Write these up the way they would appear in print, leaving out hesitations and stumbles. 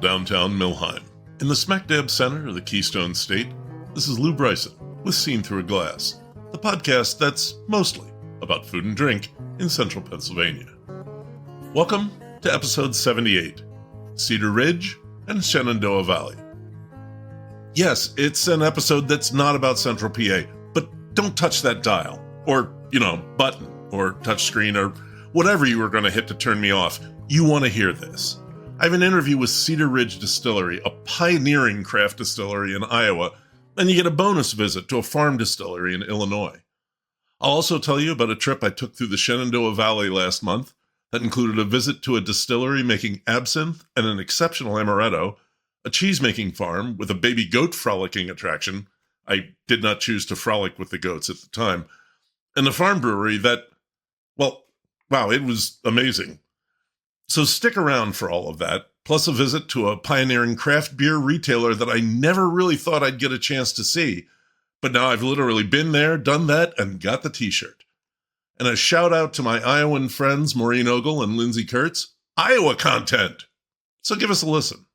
downtown Millheim. In the smack dab center of the Keystone State, this is Lou Bryson with Seen Through a Glass, the podcast that's mostly about food and drink in central Pennsylvania. Welcome to episode 78, Cedar Ridge and Shenandoah Valley. Yes, it's an episode that's not about central PA, but don't touch that dial, or, button, or touchscreen, or whatever you were going to hit to turn me off. You want to hear this. I have an interview with Cedar Ridge Distillery, a pioneering craft distillery in Iowa, and you get a bonus visit to a farm distillery in Illinois. I'll also tell you about a trip I took through the Shenandoah Valley last month that included a visit to a distillery making absinthe and an exceptional amaretto, a cheese-making farm with a baby goat frolicking attraction. I did not choose to frolic with the goats at the time, and a farm brewery that, it was amazing. So stick around for all of that, plus a visit to a pioneering craft beer retailer that I never really thought I'd get a chance to see, but now I've literally been there, done that, and got the t-shirt. And a shout out to my Iowan friends, Maureen Ogle and Lindsay Kurtz, Iowa content. So give us a listen.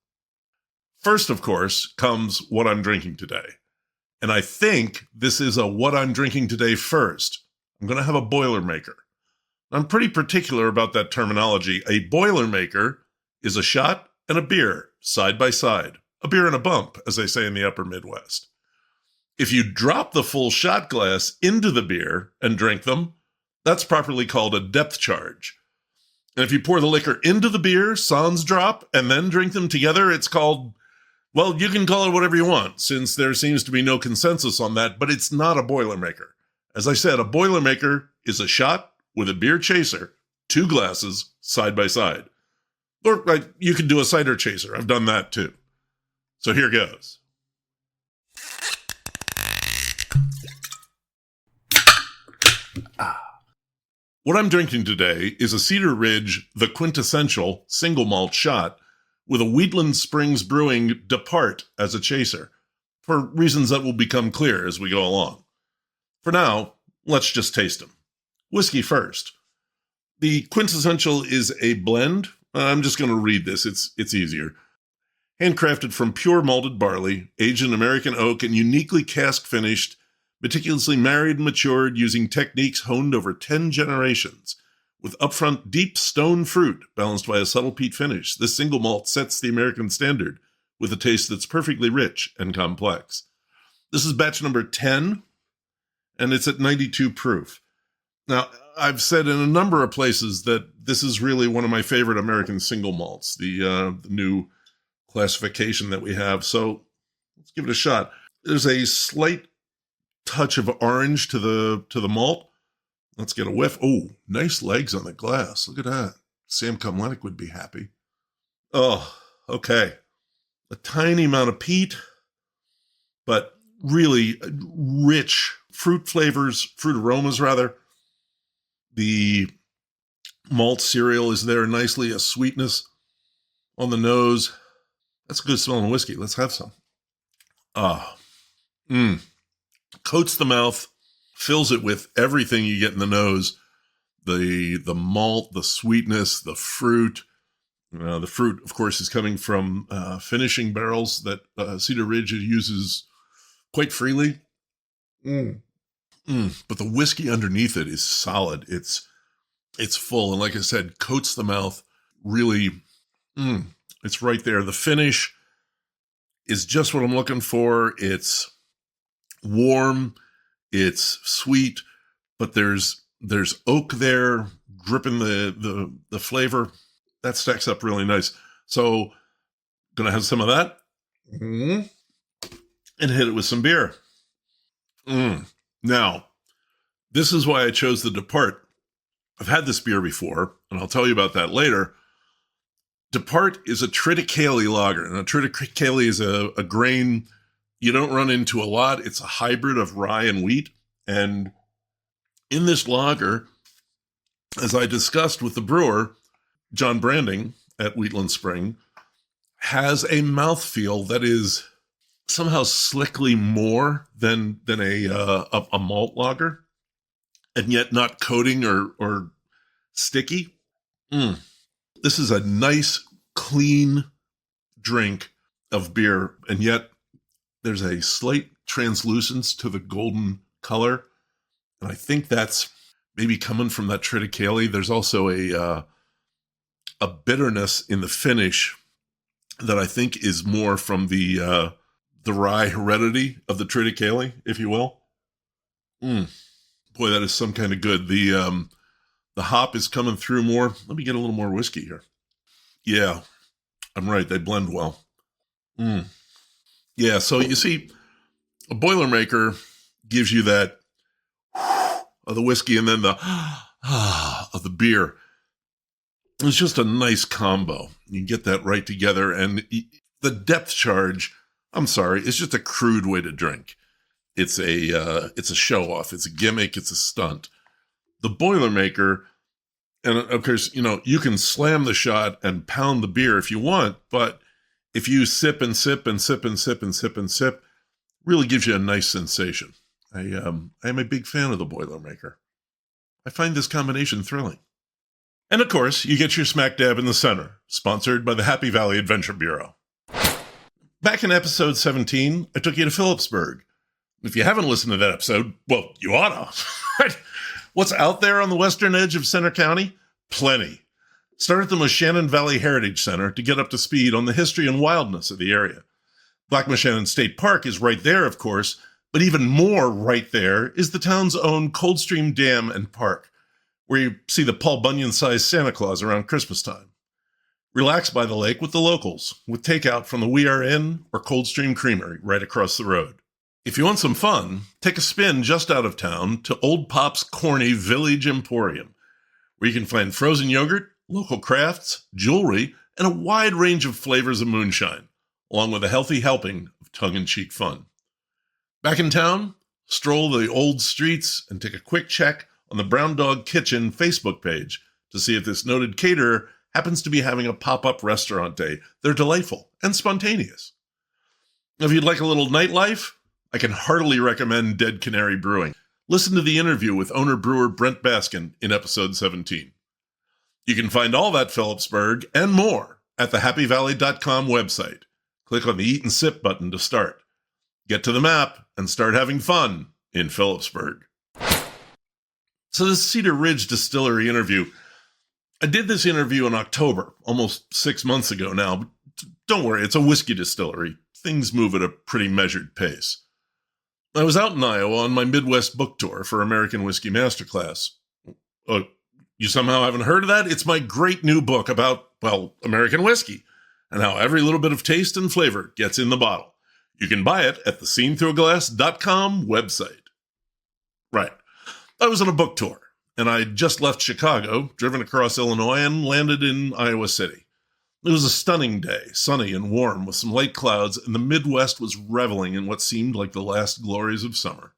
First, of course, comes what I'm drinking today. And I think this is a what I'm drinking today first. I'm going to have a Boilermaker. I'm pretty particular about that terminology. A Boilermaker is a shot and a beer side by side. A beer and a bump, as they say in the upper Midwest. If you drop the full shot glass into the beer and drink them, that's properly called a depth charge. And if you pour the liquor into the beer, sans drop, and then drink them together, it's called, you can call it whatever you want, since there seems to be no consensus on that, but it's not a Boilermaker. As I said, a Boilermaker is a shot with a beer chaser, 2 glasses side by side. Or you could do a cider chaser. I've done that too. So here goes. What I'm drinking today is a Cedar Ridge, the Quintessential single malt shot with a Wheatland Springs Brewing Depart as a chaser, for reasons that will become clear as we go along. For now, let's just taste them. Whiskey first. The Quintessential is a blend. I'm just going to read this. It's easier. Handcrafted from pure malted barley, aged in American oak, and uniquely cask finished, meticulously married and matured using techniques honed over 10 generations. With upfront deep stone fruit balanced by a subtle peat finish, this single malt sets the American standard with a taste that's perfectly rich and complex. This is batch number 10, and it's at 92 proof. Now, I've said in a number of places that this is really one of my favorite American single malts, the new classification that we have. So let's give it a shot. There's a slight touch of orange to the malt. Let's get a whiff. Oh, nice legs on the glass. Look at that. Sam Comlenick would be happy. Oh, okay. A tiny amount of peat, but really rich fruit aromas rather. The malt cereal is there nicely, a sweetness on the nose. That's a good smelling whiskey. Let's have some. Coats the mouth, fills it with everything you get in the nose. The malt, the sweetness, the fruit. The fruit, of course, is coming from finishing barrels that Cedar Ridge uses quite freely. But the whiskey underneath it is solid. It's full. And like I said, coats the mouth. Really, it's right there. The finish is just what I'm looking for. It's warm. It's sweet, but there's oak there dripping the flavor. That stacks up really nice. So going to have some of that and hit it with some beer. Now, this is why I chose the Depart. I've had this beer before, and I'll tell you about that later. Depart is a triticale lager, and a triticale is a grain you don't run into a lot. It's a hybrid of rye and wheat, and in this lager, as I discussed with the brewer, John Branding at Wheatland Spring, has a mouthfeel that is somehow slickly more than a malt lager, and yet not coating or sticky. This is a nice, clean, drink of beer, and yet there's a slight translucence to the golden color. And I think that's maybe coming from that triticale. There's also a bitterness in the finish that I think is more from the rye heredity of the triticale, if you will. Boy, that is some kind of good. The hop is coming through more. Let me get a little more whiskey here. Yeah, I'm right. They blend well. Yeah, so you see, a Boilermaker gives you that of the whiskey and then the of the beer. It's just a nice combo. You get that right together, and the depth charge, I'm sorry, it's just a crude way to drink. It's a show off. It's a gimmick. It's a stunt. The Boilermaker, and of course, you can slam the shot and pound the beer if you want, but if you sip and sip and sip and sip and sip and sip, really gives you a nice sensation. I am a big fan of the Boilermaker. I find this combination thrilling. And of course, you get your smack dab in the center, sponsored by the Happy Valley Adventure Bureau. Back in episode 17, I took you to Phillipsburg. If you haven't listened to that episode, well, you oughta. What's out there on the western edge of Center County? Plenty. Start at the Moshannon Valley Heritage Center to get up to speed on the history and wildness of the area. Black Moshannon State Park is right there, of course, but even more right there is the town's own Coldstream Dam and Park, where you see the Paul Bunyan-sized Santa Claus around Christmas time. Relax by the lake with the locals, with takeout from the We Are Inn or Coldstream Creamery right across the road. If you want some fun, take a spin just out of town to Old Pop's Corny Village Emporium, where you can find frozen yogurt, local crafts, jewelry, and a wide range of flavors of moonshine, along with a healthy helping of tongue-in-cheek fun. Back in town, stroll the old streets and take a quick check on the Brown Dog Kitchen Facebook page to see if this noted caterer happens to be having a pop-up restaurant day. They're delightful and spontaneous. If you'd like a little nightlife, I can heartily recommend Dead Canary Brewing. Listen to the interview with owner-brewer Brent Baskin in episode 17. You can find all that Phillipsburg and more at the happyvalley.com website. Click on the Eat and Sip button to start. Get to the map and start having fun in Phillipsburg. So this Cedar Ridge Distillery interview, I did this interview in October, almost 6 months ago now. But don't worry, it's a whiskey distillery. Things move at a pretty measured pace. I was out in Iowa on my Midwest book tour for American Whiskey Masterclass. Oh, you somehow haven't heard of that? It's my great new book about, well, American whiskey and how every little bit of taste and flavor gets in the bottle. You can buy it at the SeenThroughAGlass.com website. Right. I was on a book tour, and I'd just left Chicago, driven across Illinois, and landed in Iowa City. It was a stunning day, sunny and warm, with some light clouds, and the Midwest was reveling in what seemed like the last glories of summer.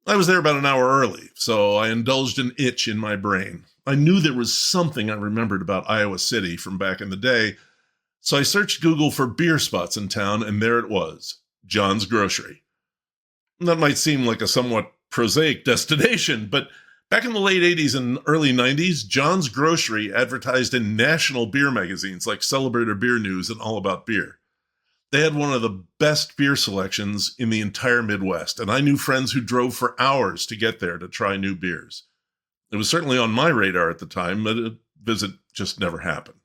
I was there about an hour early, so I indulged an itch in my brain. I knew there was something I remembered about Iowa City from back in the day, so I searched Google for beer spots in town, and there it was, John's Grocery. That might seem like a somewhat prosaic destination, but back in the late 80s and early 90s, John's Grocery advertised in national beer magazines like Celebrator Beer News and All About Beer. They had one of the best beer selections in the entire Midwest, and I knew friends who drove for hours to get there to try new beers. It was certainly on my radar at the time, but a visit just never happened.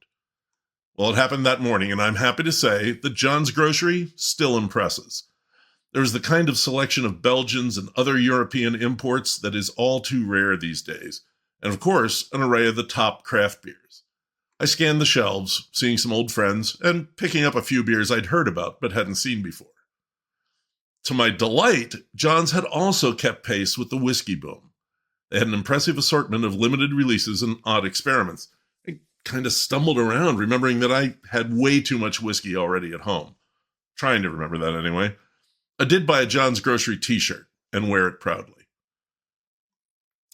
Well, it happened that morning, and I'm happy to say that John's Grocery still impresses. There is the kind of selection of Belgians and other European imports that is all too rare these days, and of course, an array of the top craft beers. I scanned the shelves, seeing some old friends, and picking up a few beers I'd heard about but hadn't seen before. To my delight, John's had also kept pace with the whiskey boom. They had an impressive assortment of limited releases and odd experiments. I kind of stumbled around, remembering that I had way too much whiskey already at home. Trying to remember that anyway. I did buy a John's Grocery t-shirt and wear it proudly.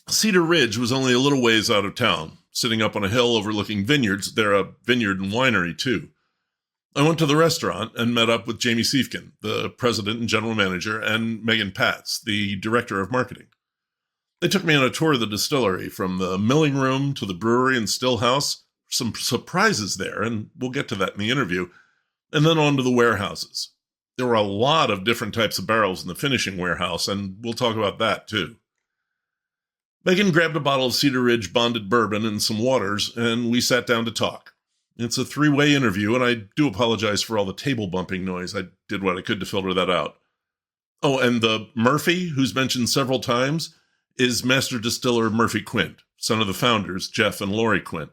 Cedar Ridge was only a little ways out of town, sitting up on a hill overlooking vineyards. They're a vineyard and winery, too. I went to the restaurant and met up with Jamie Siefert, the president and general manager, and Megan Patz, the director of marketing. They took me on a tour of the distillery, from the milling room to the brewery and still house. Some surprises there, and we'll get to that in the interview. and then on to the warehouses. There were a lot of different types of barrels in the finishing warehouse, and we'll talk about that too. Megan grabbed a bottle of Cedar Ridge bonded bourbon and some waters, and we sat down to talk. It's a three-way interview, and I do apologize for all the table bumping noise. I did what I could to filter that out. Oh, and the Murphy, who's mentioned several times, is Master Distiller Murphy Quint, son of the founders, Jeff and Lori Quint.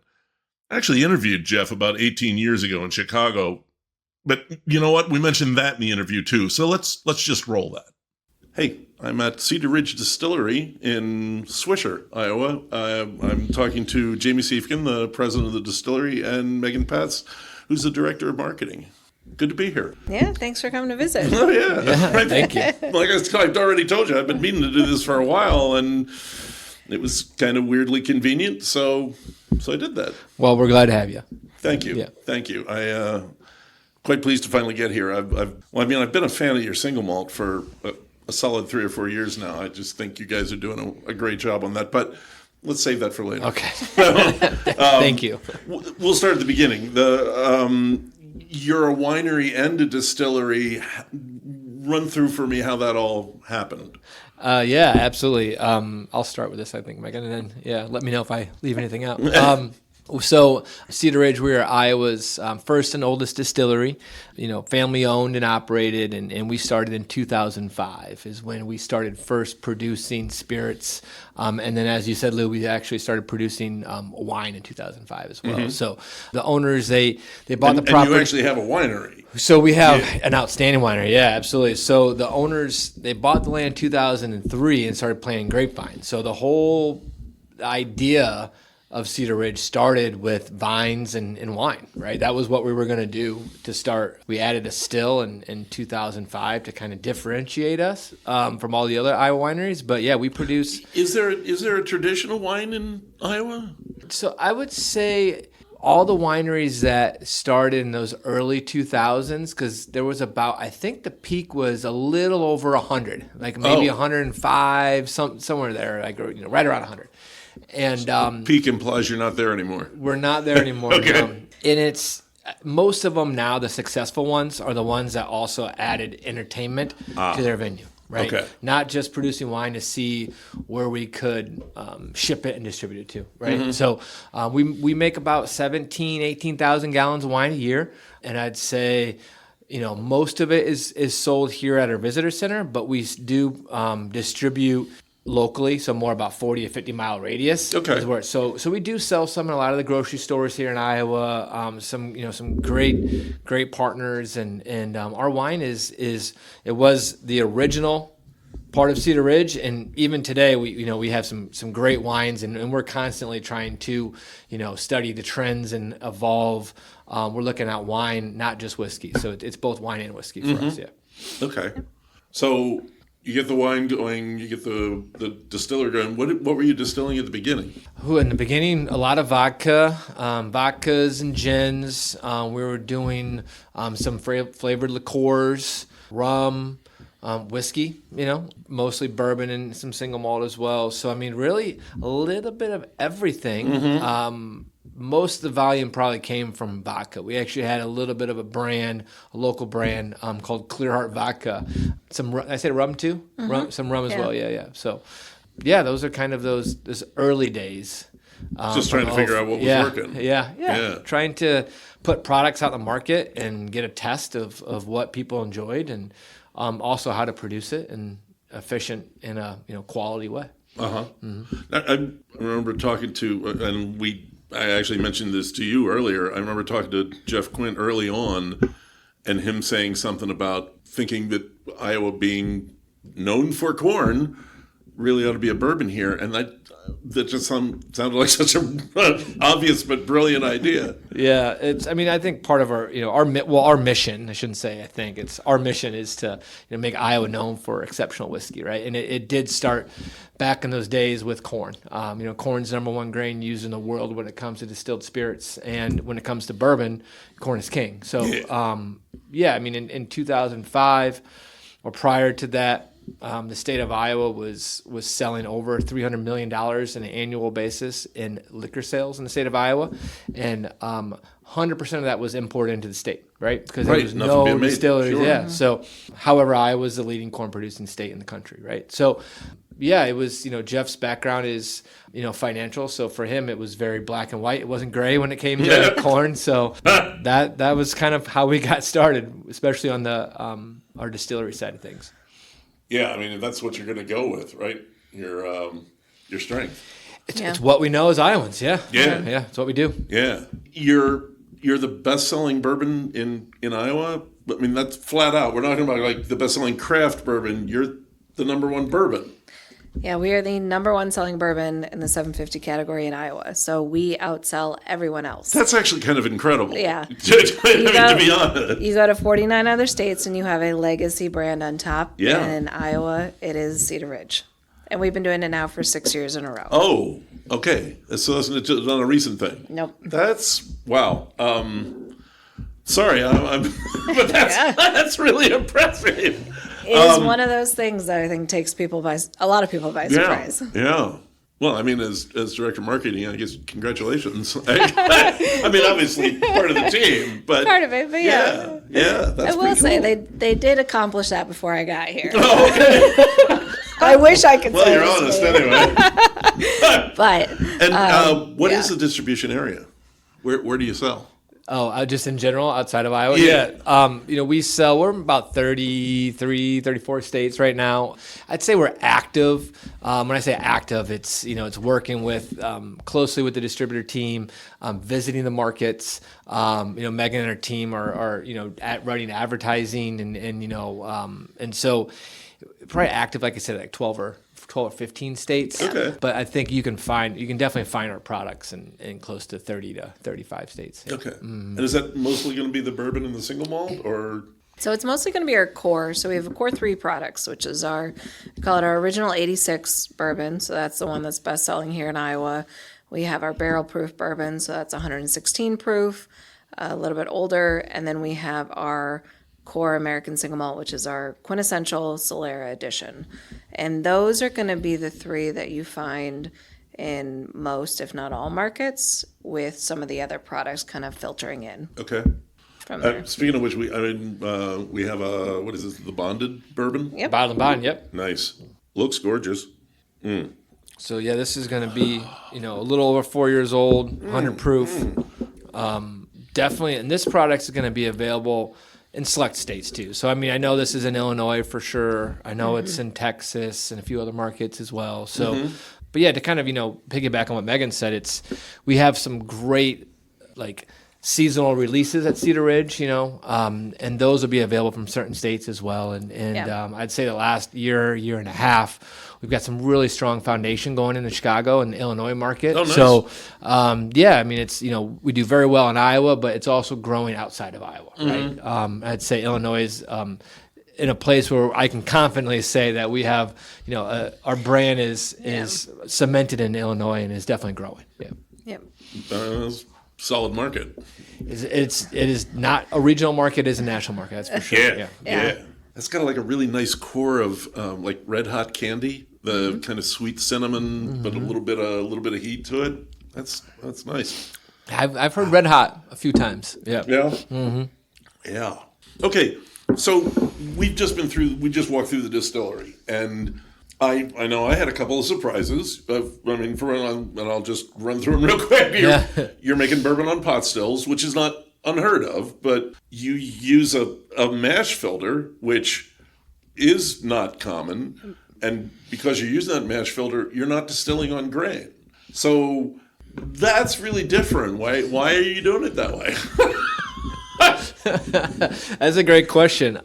I actually interviewed Jeff about 18 years ago in Chicago, but you know what? We mentioned that in the interview too, so let's just roll that. Hey, I'm at Cedar Ridge Distillery in Swisher, Iowa. I'm talking to Jamie Siefert, the president of the distillery, and Megan Patz, who's the director of marketing. Good to be here. Yeah, thanks for coming to visit. Oh, yeah. Right. Thank you. Like I've already told you, I've been meaning to do this for a while, and it was kind of weirdly convenient, so I did that. Well, we're glad to have you. Thank you. Yeah. Thank you. Quite pleased to finally get here. I've been a fan of your single malt for a solid 3 or 4 years now. I just think you guys are doing a great job on that, but let's save that for later. Okay. Thank you. We'll start at the beginning. You're a winery and a distillery. Run through for me how that all happened. Yeah, absolutely. I'll start with this, I think, Megan, and then, let me know if I leave anything out. So Cedar Ridge, we are Iowa's first and oldest distillery, family owned and operated, and we started in 2005 is when we started first producing spirits. And then, as you said, Lou, we actually started producing wine in 2005 as well. Mm-hmm. So the owners, they bought the property. And you actually have a winery. So we have an outstanding winery. Yeah, absolutely. So the owners, they bought the land in 2003 and started planting grapevine. So the whole idea of Cedar Ridge started with vines and wine, right? That was what we were going to do to start. We added a still in 2005 to kind of differentiate us from all the other Iowa wineries. But yeah, we produce. Is there a traditional wine in Iowa? So I would say all the wineries that started in those early 2000s, because there was about, I think the peak was a little over 100, like maybe 105, somewhere there, like right around 100. And peak implies you're not there anymore. We're not there anymore. Okay. And it's most of them now, the successful ones are the ones that also added entertainment to their venue, right? Okay. Not just producing wine to see where we could ship it and distribute it to, right? Mm-hmm. So we make about 18,000 gallons of wine a year, and I'd say most of it is sold here at our visitor center, but we do distribute locally, so more about 40 to 50 mile radius. Okay. So we do sell some in a lot of the grocery stores here in Iowa. Some great partners, and our wine it was the original part of Cedar Ridge, and even today we have some great wines, and we're constantly trying to study the trends and evolve. We're looking at wine, not just whiskey, so it's both wine and whiskey for us. Yeah. Okay. So you get the wine going, you get the distiller going. What were you distilling at the beginning? In the beginning, a lot of vodkas and gins. We were doing some flavored liqueurs, rum, whiskey, mostly bourbon and some single malt as well. So, really a little bit of everything. Mm-hmm. Most of the volume probably came from vodka. We actually had a little bit of a local brand called Clearheart Vodka. I said rum too? Mm-hmm. Some rum as well, yeah. So, those are kind of those early days. Just trying to figure out what was working. Yeah. Trying to put products out in the market and get a test of what people enjoyed, and also how to produce it in efficient in a quality way. Uh-huh. Mm-hmm. I remember talking to, I actually mentioned this to you earlier. I remember talking to Jeff Quint early on, and him saying something about thinking that Iowa being known for corn really ought to be a bourbon here, and that just sounded like such an obvious but brilliant idea. Yeah, I think part of our mission, I shouldn't say I think, it's our mission is to make Iowa known for exceptional whiskey, right? And it did start back in those days with corn. Corn's number one grain used in the world when it comes to distilled spirits, and when it comes to bourbon, corn is king. So, in 2005 or prior to that, The state of Iowa was selling over $300 million on an annual basis in liquor sales in the state of Iowa, and 100% of that was imported into the state, right? Because there was no distilleries. Sure. Yeah. So, however, Iowa is the leading corn producing state in the country, right? So, yeah, it was, Jeff's background is, financial. So for him, it was very black and white. It wasn't gray when it came to corn. So that was kind of how we got started, especially on the our distillery side of things. Yeah, I mean, that's what you're going to go with, right? Your strength. It's what we know as Iowans. Yeah. It's what we do. Yeah, you're the best-selling bourbon in Iowa. I mean, that's flat out. We're not talking about like the best-selling craft bourbon. You're the number one bourbon. Yeah, we are the number one selling bourbon in the 750 category in Iowa. So we outsell everyone else. That's actually kind of incredible. Yeah. To be honest. You go to 49 other states and you have a legacy brand on top. Yeah. And in Iowa, it is Cedar Ridge. And we've been doing it now for 6 years in a row. Oh, okay. So that's not a recent thing. Nope. That's, wow. Sorry, but that's really impressive. It is one of those things that I think takes a lot of people by surprise. Yeah. Well, I mean, as director of marketing, I guess congratulations. I mean, obviously part of the team, but part of it. But yeah. That's I will say cool. they did accomplish that before I got here. Oh, okay. I wish I could. Well, you're honest anyway. But what is the distribution area? Where do you sell? Oh, just in general, outside of Iowa? Yeah. We're about 33, 34 states right now. I'd say we're active. When I say active, it's working with closely with the distributor team, visiting the markets. Megan and her team are running advertising and so probably active, like I said, like 12 or 15 states. Okay. But I think you can definitely find our products in close to 30 to 35 states. Okay. And is that mostly going to be the bourbon and the single malt, or? So it's mostly going to be our core. So we have a core 3 products, which is we call it our original 86 bourbon. So that's the one that's best selling here in Iowa. We have our barrel proof bourbon. So that's 116 proof, a little bit older. And then we have our core American Single Malt, which is our Quintessential Solera edition. And those are going to be the 3 that you find in most, if not all, markets, with some of the other products kind of filtering in. Okay. From there. Speaking of which, we have what is this, the bonded bourbon? Yep. Bottled and bond, yep. Nice. Looks gorgeous. So yeah, this is going to be, a little over 4 years old, 100 proof. Definitely, and this product is going to be available in select states too. So I mean, I know this is in Illinois for sure. I know it's in Texas and a few other markets as well. So, but yeah, to kind of piggyback on what Megan said, we have some great seasonal releases at Cedar Ridge, and those will be available from certain states as well. And I'd say the last year and a half, we've got some really strong foundation going in the Chicago and the Illinois market. Oh, nice. So, I mean, it's, we do very well in Iowa, but it's also growing outside of Iowa, right? I'd say Illinois is in a place where I can confidently say that we have, our brand is cemented in Illinois and is definitely growing. Yeah. Yep. Solid market. It is not a regional market; it is a national market. That's for sure. Yeah. That's got a really nice core of red hot candy, the kind of sweet cinnamon, but a little bit of heat to it. That's nice. I've heard red hot a few times. Yeah. Yeah. Mm-hmm. Yeah. Okay. So we just walked through the distillery, and I know I had a couple of surprises. And I'll just run through them real quick. You're making bourbon on pot stills, which is not unheard of, but you use a mash filter, which is not common. And because you're using that mash filter, you're not distilling on grain. So that's really different. Why are you doing it that way? That's a great question.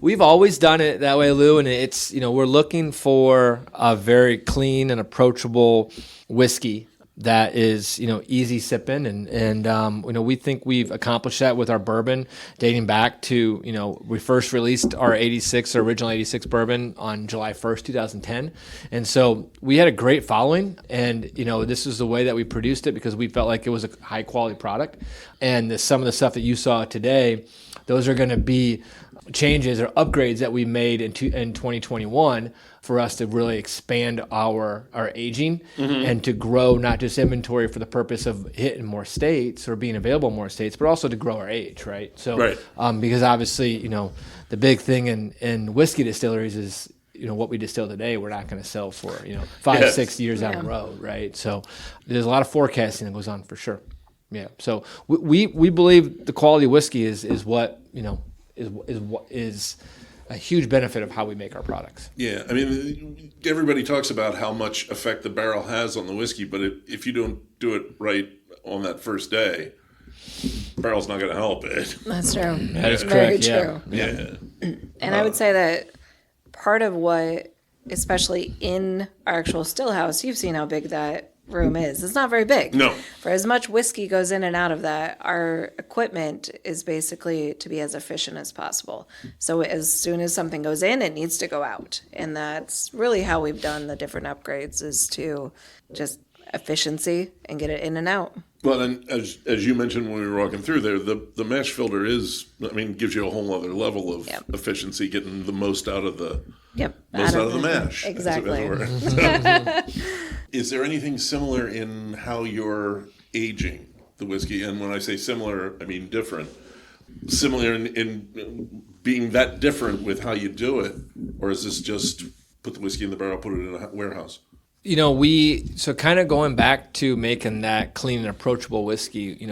We've always done it that way, Lou, and it's we're looking for a very clean and approachable whiskey that is, easy sipping. And we think we've accomplished that with our bourbon dating back to, we first released our original 86 bourbon on July 1st, 2010. And so we had a great following, and, this is the way that we produced it because we felt like it was a high quality product. And some of the stuff that you saw today, those are going to be changes or upgrades that we made in 2021 for us to really expand our aging and to grow not just inventory for the purpose of hitting more states or being available in more states, but also to grow our age, right? So, because obviously, the big thing in whiskey distilleries is, what we distill today, we're not going to sell for, 5-6 years down the road, right? So there's a lot of forecasting that goes on for sure. Yeah. So we believe the quality of whiskey is what, is a huge benefit of how we make our products. Yeah, I mean, everybody talks about how much effect the barrel has on the whiskey, but if you don't do it right on that first day, the barrel's not going to help it. That's true. That is very correct. true. Yeah. And I would say that part of what, especially in our actual still house, you've seen how big that room is. It's not very big. No. For as much whiskey goes in and out of that, our equipment is basically to be as efficient as possible. So as soon as something goes in, it needs to go out. And that's really how we've done the different upgrades, is to just efficiency and get it in and out. Well, and as you mentioned when we were walking through there, the mash filter gives you a whole other level of efficiency, getting the most out of the most out of the mash. Exactly. Is there anything similar in how you're aging the whiskey? And when I say similar, I mean different. Similar in being that different with how you do it, or is this just put the whiskey in the barrel, put it in a warehouse? So kind of going back to making that clean and approachable whiskey,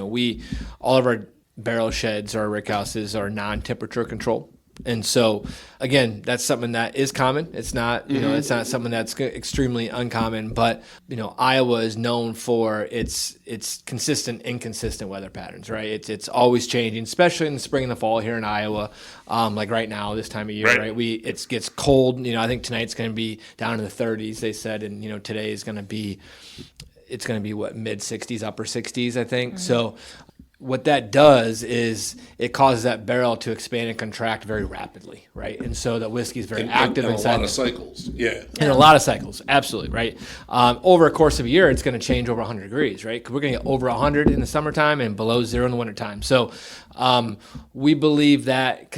all of our barrel sheds, our rick houses are non-temperature control. And so, again, that's something that is common. It's not, it's not something that's extremely uncommon. But, Iowa is known for its consistent, inconsistent weather patterns, right? It's always changing, especially in the spring and the fall here in Iowa. Like right now, this time of year, right? It gets cold. I think tonight's going to be down in the 30s, they said, and today is going to be, it's going to be mid 60s, upper 60s, I think. So. What that does is it causes that barrel to expand and contract very rapidly, right? And so the whiskey is very active inside. A lot of cycles, yeah. And a lot of cycles, absolutely, right? Over a course of a year, it's going to change over 100 degrees, right? We're going to get over 100 in the summertime and below 0 in the wintertime. So we believe that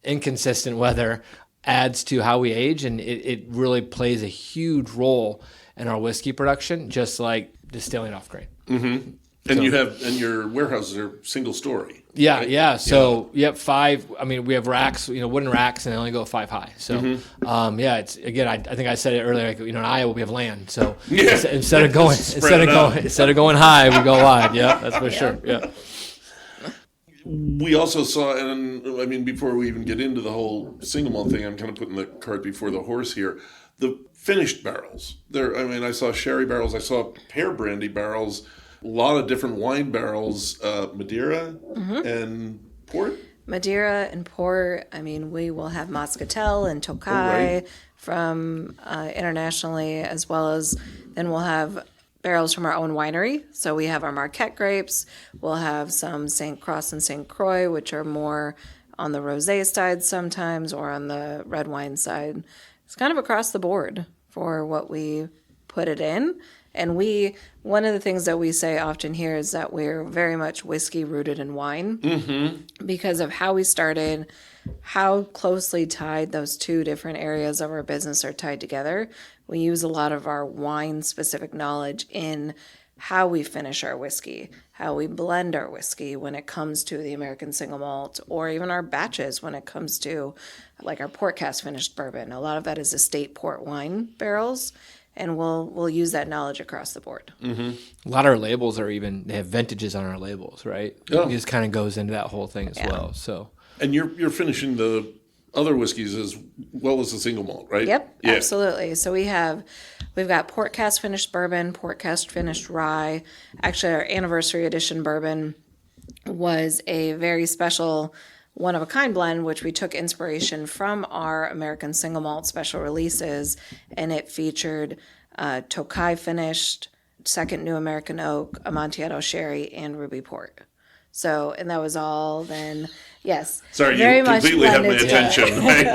inconsistent weather adds to how we age, and it really plays a huge role in our whiskey production, just like distilling off grain. Mm-hmm. And your warehouses are single story. Yeah, right? yeah. So five. I mean, we have racks, wooden racks, and they only go 5 high. So, it's again. I think I said it earlier. Like, in Iowa we have land, so instead of going high, we go wide. Yeah, that's for sure. Yeah. We also saw, and I mean, before we even get into the whole single malt thing, I'm kind of putting the cart before the horse here. The finished barrels. I saw sherry barrels. I saw pear brandy barrels. A lot of different wine barrels, Madeira and port. Madeira and port. I mean, we will have Moscatel and Tokai from internationally, as well as then we'll have barrels from our own winery. So we have our Marquette grapes. We'll have some St. Croix and St. Croix, which are more on the rosé side sometimes, or on the red wine side. It's kind of across the board for what we put it in. And one of the things that we say often here is that we're very much whiskey rooted in wine because of how we started, how closely tied those two different areas of our business are tied together. We use a lot of our wine specific knowledge in how we finish our whiskey, how we blend our whiskey when it comes to the American Single Malt, or even our batches when it comes to like our port cast finished bourbon. A lot of that is estate port wine barrels. And we'll use that knowledge across the board. Mm-hmm. A lot of our labels they have vintages on our labels, right? Oh. It just kind of goes into that whole thing as well. So, and you're finishing the other whiskeys as well as the single malt, right? Yep, absolutely. So we've got port cast finished bourbon, port cast finished rye. Actually, our anniversary edition bourbon was a very special one-of-a-kind blend, which we took inspiration from our American Single Malt special releases, and it featured Tokai finished second New American Oak, Amontillado Sherry, and Ruby Port. So, and that was all then, yes. Sorry, very you much completely have my blended together.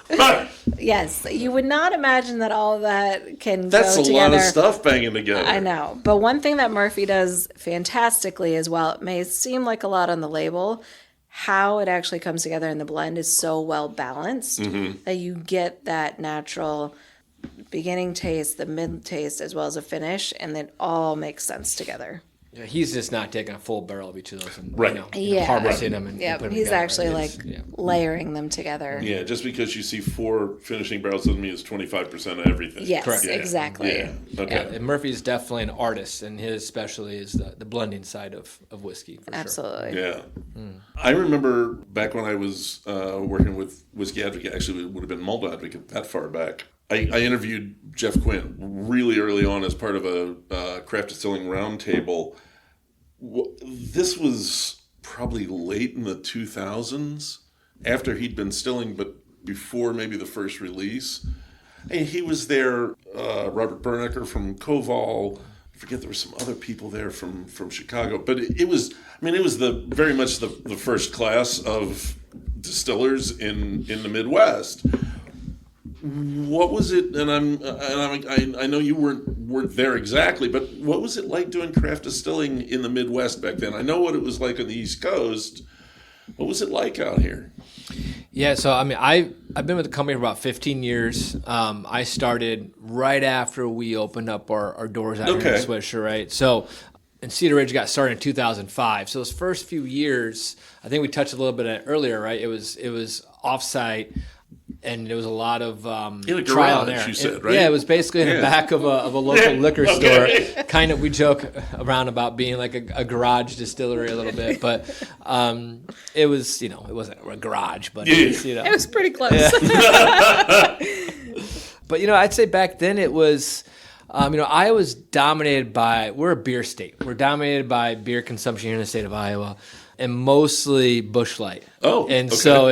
attention. Yes, you would not imagine that all of that can That's go a together. lot of stuff banging together. I know. But one thing that Murphy does fantastically is, while it may seem like a lot on the label, how it actually comes together in the blend is so well balanced that you get that natural beginning taste, the mid taste, as well as a finish, and it all makes sense together. Yeah, he's just not taking a full barrel of each of those and Right. harvesting them and Yeah, putting them he's together. actually layering them together. Yeah, just because you see 4 finishing barrels doesn't mean it's 25% of everything. Yes, Correct. Yeah. exactly. Yeah. Okay. Yeah, and Murphy's definitely an artist, and his specialty is the blending side of whiskey, for Absolutely. Yeah. I remember back when I was working with Whiskey Advocate, actually it would have been Malt Advocate that far back. I interviewed Jeff Quinn really early on as part of a craft distilling roundtable. This was probably late in the 2000s, after he'd been distilling, but before maybe the first release. And he was there, Robert Bernecker from Koval. I forget, there were some other people there from Chicago, but it was very much the first class of distillers in the Midwest. What was it? And I know you weren't there exactly, but what was it like doing craft distilling in the Midwest back then? I know what it was like on the East Coast. What was it like out here? Yeah, so I mean, I've been with the company for about 15 years. I started right after we opened up our doors out here in Swisher, right? So, and Cedar Ridge got started in 2005. So those first few years, I think we touched a little bit on it earlier, right? It was offsite. And there was a lot of trial and error. You said, right? Yeah, it was basically in the back of a local liquor store. Kind of, we joke around about being like a garage distillery a little bit, but it was, it wasn't a garage, but it was, It was pretty close. Yeah. But I'd say back then it was, Iowa's dominated by, we're a beer state. We're dominated by beer consumption here in the state of Iowa, and mostly Busch Light. Oh, and okay. so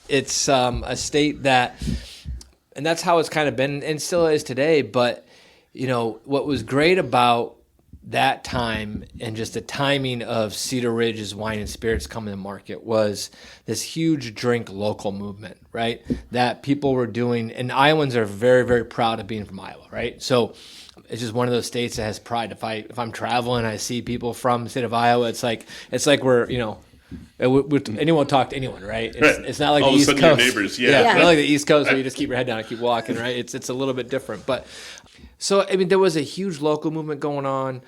it's a state that, and that's how it's kind of been and still is today. But, what was great about that time and just the timing of Cedar Ridge's wine and spirits coming to market was this huge drink local movement, right? That people were doing, and Iowans are very, very proud of being from Iowa, right? So it's just one of those states that has pride. If I'm traveling, I see people from the state of Iowa, it's like we're, anyone talk to anyone, right? It's not like all the East of a sudden Coast. your neighbors, It's not like the East Coast where you just keep your head down and keep walking, right? It's a little bit different. But so I mean, there was a huge local movement going on.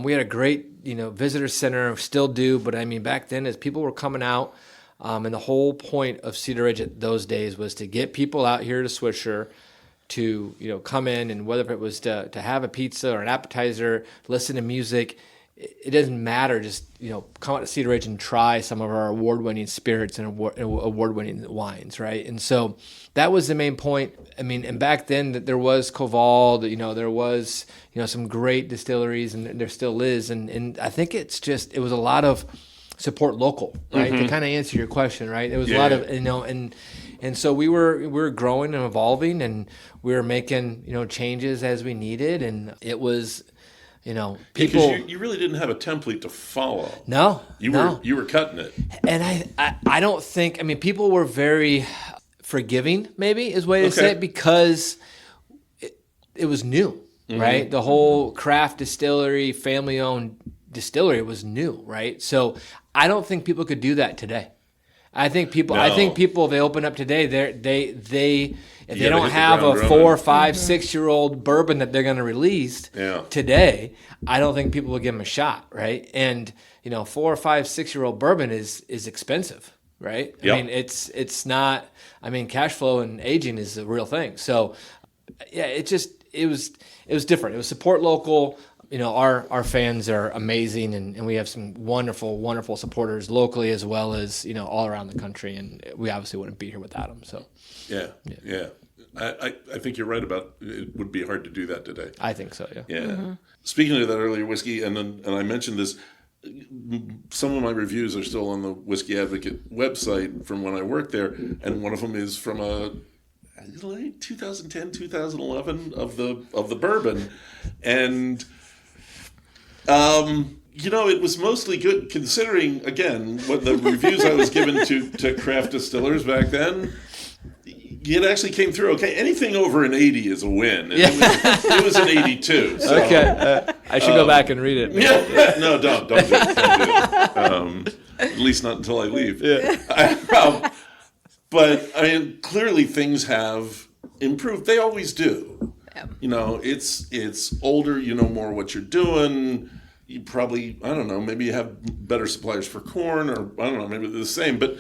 We had a great visitor center, still do, but I mean back then as people were coming out, and the whole point of Cedar Ridge at those days was to get people out here to Swisher to come in, and whether it was to have a pizza or an appetizer, listen to music. It doesn't matter. Just come out to Cedar Ridge and try some of our award-winning spirits and award-winning wines, right? And so that was the main point. I mean, and back then that there was Koval, there was some great distilleries, and there still is. And I think it was a lot of support local, right? To kind of answer your question, right? It was a lot of and so we were growing and evolving, and we were making changes as we needed, and it was. People, because you really didn't have a template to follow. No, you were cutting it. And I don't think, people were very forgiving, maybe is the way to say it, because it was new, right? The whole craft distillery, family-owned distillery was new, right? So I don't think people could do that today. I think people, if they open up today, if they don't have a 4, 5, 6-year-old bourbon that they're going to release today, I don't think people will give them a shot, right? And 4, 5, 6-year-old bourbon is expensive, right? Yep. I mean, it's not. I mean, cash flow and aging is a real thing. So, yeah, it was different. It was support local. Our fans are amazing, and we have some wonderful, wonderful supporters locally as well as all around the country, and we obviously wouldn't be here without them. So yeah. I think you're right about it would be hard to do that today. I think so. Yeah. Yeah. Speaking of that earlier whiskey, and I mentioned this, some of my reviews are still on the Whiskey Advocate website from when I worked there, and one of them is from a late 2010, 2011 of the bourbon, and it was mostly good considering, again, what the reviews I was given to craft distillers back then. It actually came through okay. Anything over an 80 is a win. And it was an 82. So, okay, I should go back and read it. Yeah, no, don't do it. At least not until I leave. Yeah. But I mean, clearly things have improved. They always do. Yeah. It's older. You know more what you're doing. You probably, I don't know, maybe you have better suppliers for corn, or I don't know, maybe they're the same. But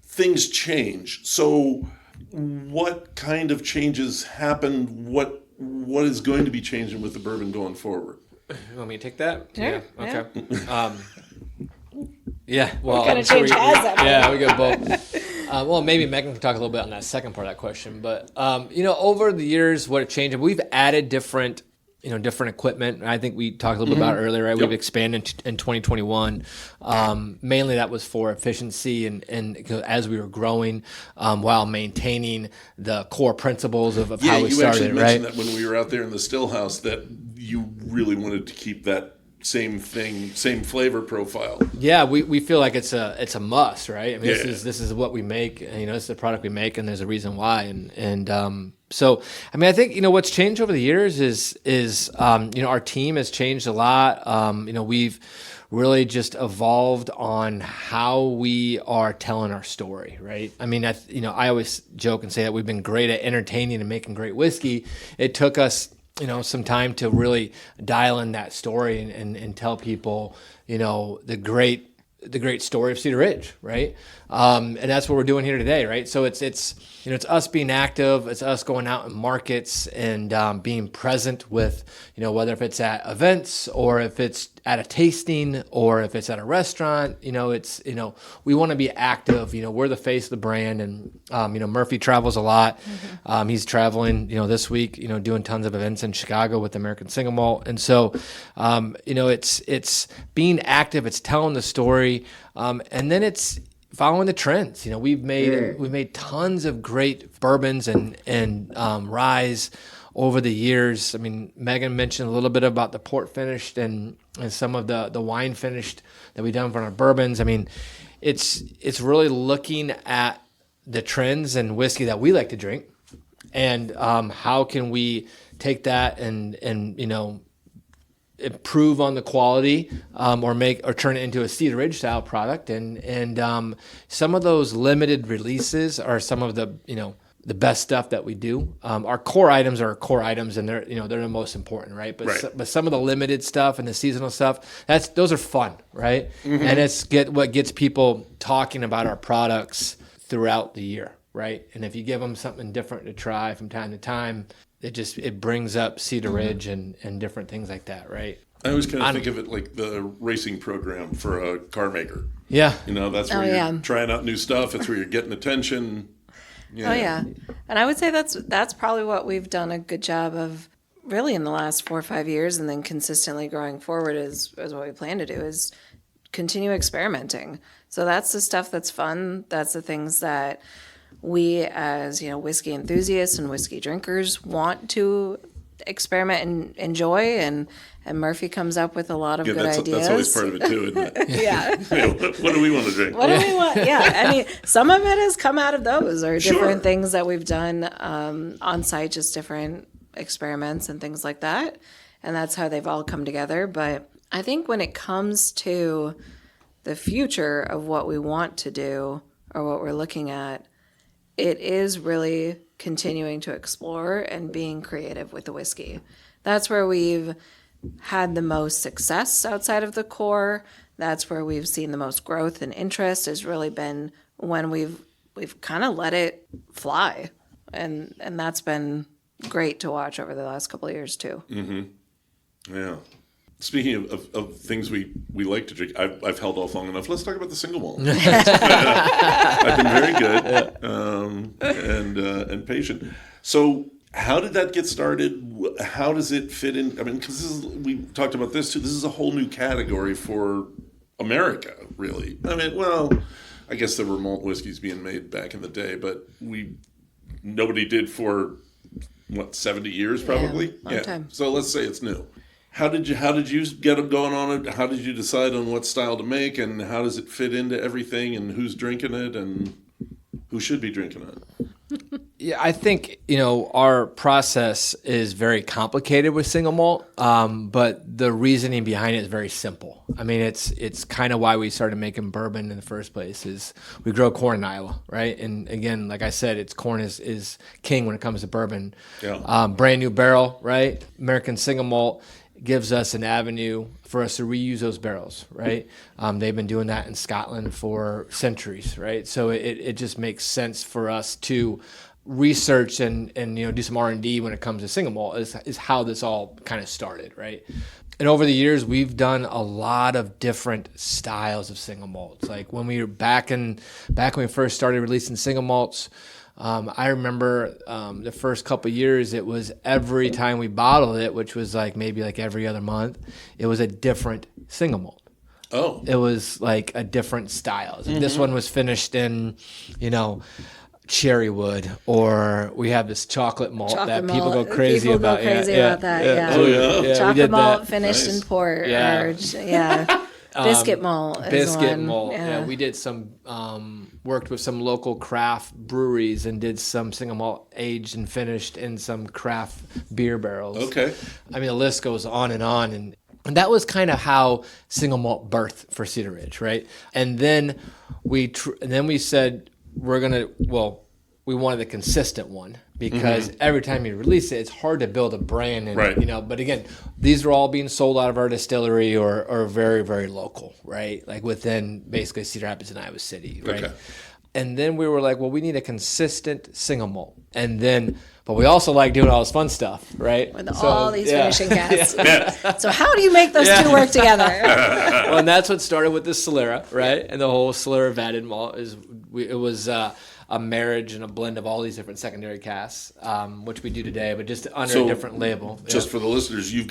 things change. So what kind of changes happened? What is going to be changing with the bourbon going forward? You want me to take that? Sure. Yeah. Okay. Yeah. Well, what kind of change has that? Yeah, we got both. Well, maybe Megan can talk a little bit on that second part of that question. But over the years, what it changed, we've added different equipment. I think we talked a little bit about it earlier, right? Yep. We've expanded in 2021. Mainly that was for efficiency and as we were growing, while maintaining the core principles of how we started, right? You actually mentioned that when we were out there in the still house, that you really wanted to keep that same flavor profile. Yeah, we feel like it's a must, right? I mean, this is what we make, and this is the product we make, and there's a reason why. So I mean, I think what's changed over the years is our team has changed a lot. We've really just evolved on how we are telling our story, right? I mean, I always joke and say that we've been great at entertaining and making great whiskey. It took us some time to really dial in that story and tell people, the great story of Cedar Ridge, right? And that's what we're doing here today, right? So it's us being active, it's us going out in markets and being present with, whether if it's at events or if it's at a tasting or if it's at a restaurant, we want to be active. We're the face of the brand, and Murphy travels a lot. Mm-hmm. He's traveling, this week, doing tons of events in Chicago with American Single Malt, and so, it's being active, it's telling the story, and then it's following the trends. We've made tons of great bourbons and ryes over the years. I mean, Megan mentioned a little bit about the port finished and some of the wine finished that we've done for our bourbons. I mean, it's really looking at the trends and whiskey that we like to drink, and how can we take that and improve on the quality, or turn it into a Cedar Ridge style product, and some of those limited releases are some of the the best stuff that we do. Our core items are our core items, and they're the most important, right? But some of the limited stuff and the seasonal stuff, those are fun, right? Mm-hmm. And it's what gets people talking about our products throughout the year, right? And if you give them something different to try from time to time, it brings up Cedar Ridge and different things like that, right? I always kind of think of it like the racing program for a car maker. Yeah. That's where you're trying out new stuff. It's where you're getting attention. Yeah. Oh, yeah. And I would say that's probably what we've done a good job of really in the last 4 or 5 years, and then consistently growing forward is what we plan to do, is continue experimenting. So that's the stuff that's fun. That's the things that we as, whiskey enthusiasts and whiskey drinkers want to experiment and enjoy, and Murphy comes up with a lot of good ideas. That's always part of it too, isn't it? Yeah. What do we want to drink? What do we want? Yeah. I mean, some of it has come out of those, or different things that we've done on site, just different experiments and things like that. And that's how they've all come together. But I think when it comes to the future of what we want to do or what we're looking at, it is really continuing to explore and being creative with the whiskey. That's where we've had the most success outside of the core. That's where we've seen the most growth and interest, has really been when we've kind of let it fly. And that's been great to watch over the last couple of years too. Mm-hmm. Yeah. Speaking of things we like to drink, I've held off long enough. Let's talk about the single malt. I've been very good and patient. So how did that get started? How does it fit in? I mean, because we talked about this too. This is a whole new category for America, really. I mean, well, I guess there were malt whiskeys being made back in the day, but we nobody did for 70 years probably. Long time. So let's say it's new. How did you get it going on it? How did you decide on what style to make, and how does it fit into everything, and who's drinking it, and who should be drinking it? Yeah, I think, our process is very complicated with single malt, but the reasoning behind it is very simple. I mean, it's kind of why we started making bourbon in the first place. Is we grow corn in Iowa, right? And again, like I said, corn is king when it comes to bourbon. Yeah. Brand new barrel, right? American Single Malt gives us an avenue for us to reuse those barrels, right? They've been doing that in Scotland for centuries, right? So it just makes sense for us to research and do some R&D when it comes to single malt is how this all kind of started, right? And over the years, we've done a lot of different styles of single malts. Like when we were back when we first started releasing single malts, I remember the first couple of years, it was every time we bottled it, which was maybe every other month, it was a different single malt. Oh. It was like a different style. Mm-hmm. This one was finished in, cherry wood, or we have this chocolate malt that people go crazy about. People go crazy about that, yeah. Oh, yeah. Chocolate malt finished in port. Yeah. Biscuit malt is Biscuit one. malt. Yeah, we did some, worked with some local craft breweries and did some single malt aged and finished in some craft beer barrels. Okay. I mean, the list goes on. And that was kind of how single malt birthed for Cedar Ridge, right? And then we said, we wanted a consistent one because every time you release it, it's hard to build a brand. And, right. But again, these are all being sold out of our distillery or very, very local, right? Like within basically Cedar Rapids and Iowa City, right? Okay. And then we were like, well, we need a consistent single malt. But we also like doing all this fun stuff, right? With all these finishing casks. So how do you make those two work together? Well, and that's what started with the Solera, right? And the whole Solera vatted malt it was a marriage and a blend of all these different secondary casks, which we do today, but just under a different label. Just for the listeners, you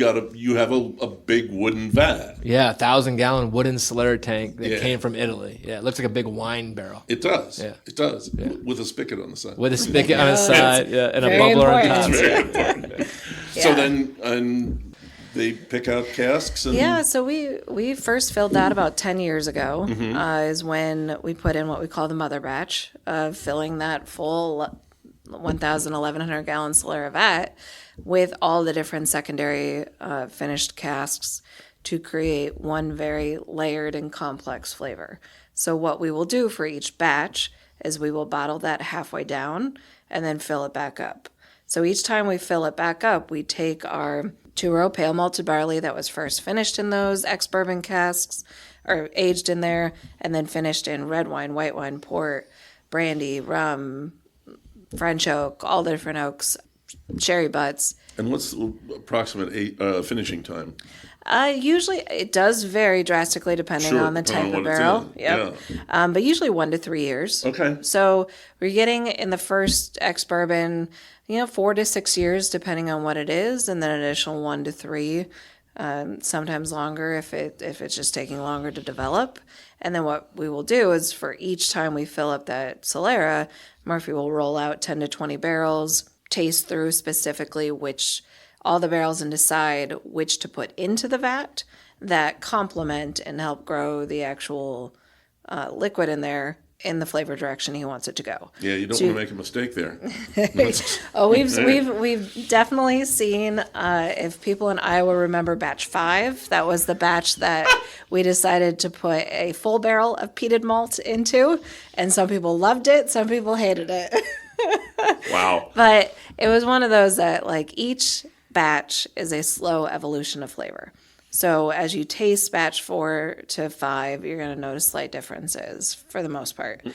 have a big wooden vat. Yeah, 1,000-gallon wooden Solera tank that came from Italy. Yeah, it looks like a big wine barrel. It does. Yeah. It does. Yeah. With a spigot on the side. With a spigot on the side, and a bubbler on top. It's very important. So then they pick out casks? So we first filled that about 10 years ago, is when we put in what we call the mother batch of filling that full 1,100 gallon Solera vat with all the different secondary finished casks to create one very layered and complex flavor. So what we will do for each batch is we will bottle that halfway down and then fill it back up. So each time we fill it back up, we take our 2-row pale malted barley that was first finished in those ex-bourbon casks, or aged in there, and then finished in red wine, white wine, port, brandy, rum, French oak, all the different oaks, cherry butts. And what's the approximate finishing time? Usually, it does vary drastically depending on the type of barrel. Yep. Yeah. But usually 1 to 3 years. Okay. So we're getting in the first ex-bourbon, 4 to 6 years depending on what it is, and then an additional 1 to 3, sometimes longer if it's just taking longer to develop. And then what we will do is for each time we fill up that Solera, Murphy will roll out 10 to 20 barrels, taste through specifically all the barrels and decide which to put into the vat that complement and help grow the actual liquid in there in the flavor direction he wants it to go. Yeah, you don't want to make a mistake there. We've definitely seen, if people in Iowa remember batch 5, that was the batch that we decided to put a full barrel of peated malt into, and some people loved it, some people hated it. Wow. But it was one of those that each batch is a slow evolution of flavor. So as you taste batch 4 to 5, you're going to notice slight differences for the most part.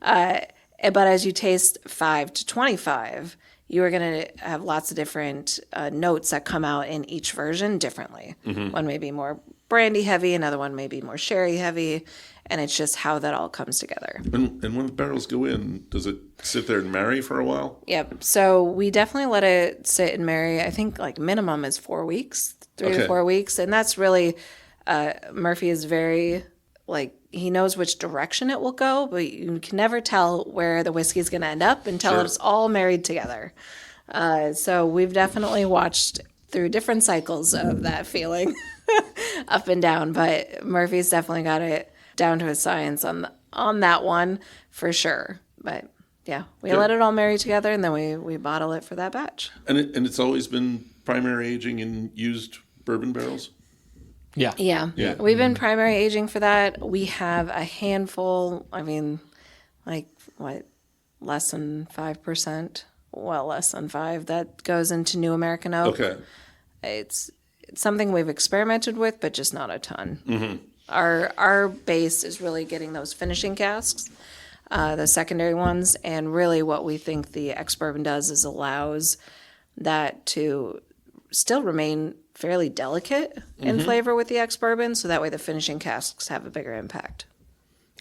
But as you taste 5 to 25, you are going to have lots of different notes that come out in each version differently. One may be more brandy heavy, another one may be more sherry heavy, and it's just how that all comes together. And when the barrels go in, does it sit there and marry for a while? Yep. So we definitely let it sit and marry. I think minimum is 4 weeks, 3 to 4 weeks. And that's really, Murphy is very like he knows which direction it will go, but you can never tell where the whiskey is going to end up until Sure. it's all married together. So we've definitely watched through different cycles of that feeling up and down, but Murphy's definitely got it down to a science on that one for sure. But yeah, we let it all marry together, and then we bottle it for that batch. And it's always been primary aging in used bourbon barrels? Yeah. Yeah. We've been primary aging for that. We have a handful, I mean, like, what, less than 5%? Well, less than 5 that goes into New American Oak. Okay. It's something we've experimented with, but just not a ton. Mm-hmm. Our base is really getting those finishing casks, the secondary ones, and really what we think the ex-bourbon does is allows that to still remain fairly delicate in flavor with the ex-bourbon, so that way the finishing casks have a bigger impact.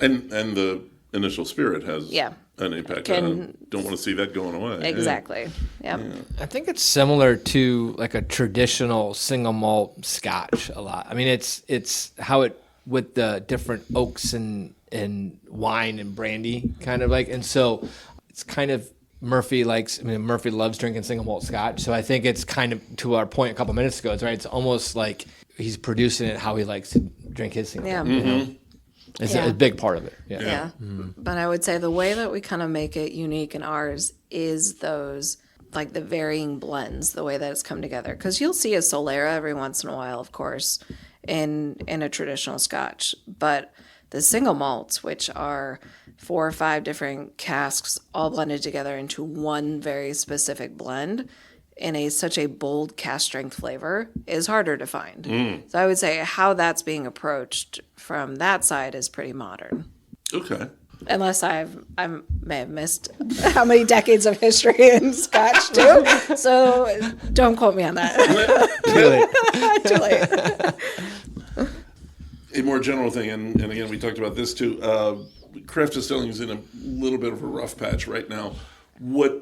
And the initial spirit has an impact. I don't want to see that going away. Exactly. Yep. I think it's similar to like a traditional single malt Scotch a lot. I mean, it's how it with the different oaks and wine and brandy kind of like, and so it's kind of Murphy loves drinking single malt Scotch. So I think it's kind of to our point a couple minutes ago. It's almost like he's producing it how he likes to drink his single malt. You know? It's a big part of it. Yeah. But I would say the way that we kind of make it unique in ours is those, like the varying blends, the way that it's come together. Because you'll see a Solera every once in a while, of course, in a traditional Scotch. But the single malts, which are 4 or 5 different casks all blended together into one very specific blend in such a bold cask strength flavor, is harder to find. So I would say how that's being approached from that side is pretty modern. Okay. Unless I may have missed how many decades of history in Scotch too. So don't quote me on that. Too late. A more general thing, and again, we talked about this too. Craft distilling is in a little bit of a rough patch right now.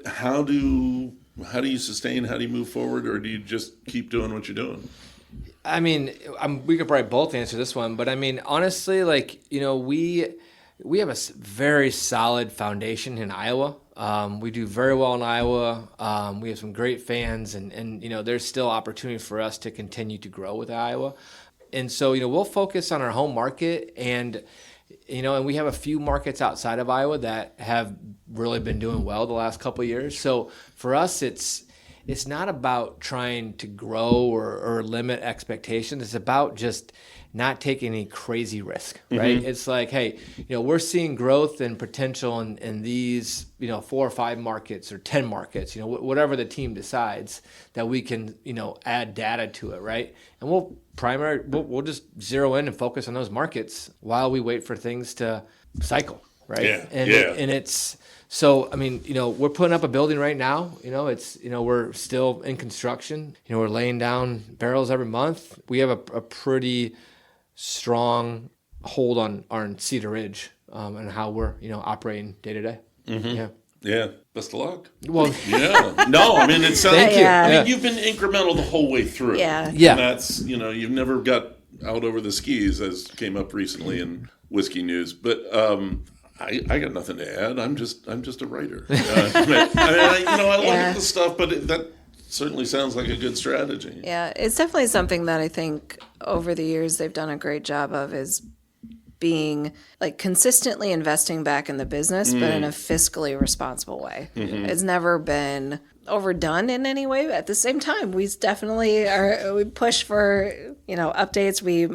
How do you sustain? How do you move forward, or do you just keep doing what you're doing? I mean, we could probably both answer this one, but I mean, honestly, like, you know, we have a very solid foundation in Iowa. We do very well in Iowa. We have some great fans, and you know, there's still opportunity for us to continue to grow with Iowa. And so, you know, we'll focus on our home market, and you know, and we have a few markets outside of Iowa that have really been doing well the last couple of years. So for us, it's not about trying to grow or limit expectations. It's about just not taking any crazy risk, right? It's like, hey, you know, we're seeing growth and potential in these, you know, 4 or 5 markets or 10 markets, you know, whatever the team decides that we can, you know, add data to it, right? And we'll just zero in and focus on those markets while we wait for things to cycle, right? And it's so, I mean, you know, we're putting up a building right now. You know, it's, you know, we're still in construction. You know, we're laying down barrels every month. We have a pretty strong hold on Cedar Ridge and how we're, you know, operating day to day. Yeah. Best of luck. Well, yeah. No, I mean, it sounds. Thank you. Yeah. I mean, you've been incremental the whole way through. Yeah. And that's, you know, you've never got out over the skis, as came up recently in whiskey news. But I got nothing to add. I'm just a writer. I look at the stuff, but that certainly sounds like a good strategy. Yeah, it's definitely something that I think over the years they've done a great job of, is being like consistently investing back in the business, but in a fiscally responsible way. It's never been overdone in any way. At the same time, we definitely we push for, you know, updates. We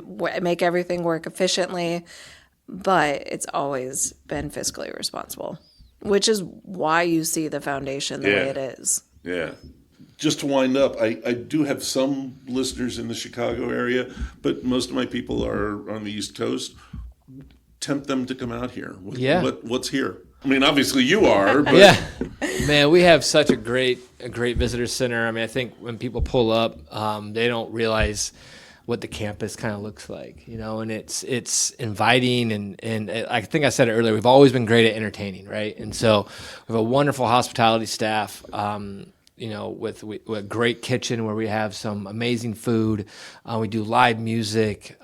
make everything work efficiently, but it's always been fiscally responsible, which is why you see the foundation the way it is. Yeah. Just to wind up, I do have some listeners in the Chicago area, but most of my people are on the East Coast. Tempt them to come out here. What's here? I mean, obviously you are. But. Yeah, man, we have such a great visitor center. I mean, I think when people pull up, they don't realize what the campus kind of looks like, you know, and it's inviting, and I think I said it earlier, we've always been great at entertaining, right? And so we have a wonderful hospitality staff. with a great kitchen where we have some amazing food. We do live music,